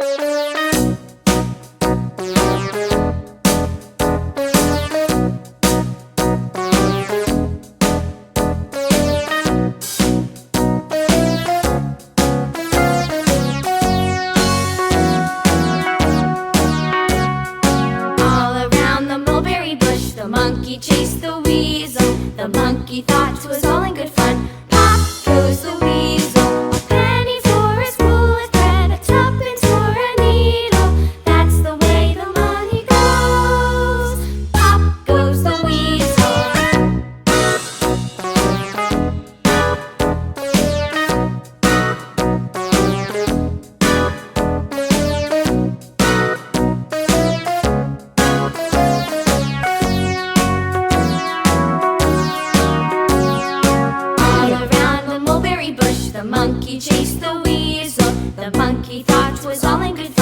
The monkey chased the weasel. The monkey thought 'twas all in good fun. Pop goes the weasel. A penny for a spool of thread, a tuppence for a needle. That's the way the money goes. Pop goes the weasel. The monkey chased the weasel. The monkey thought 'twas all in good fun.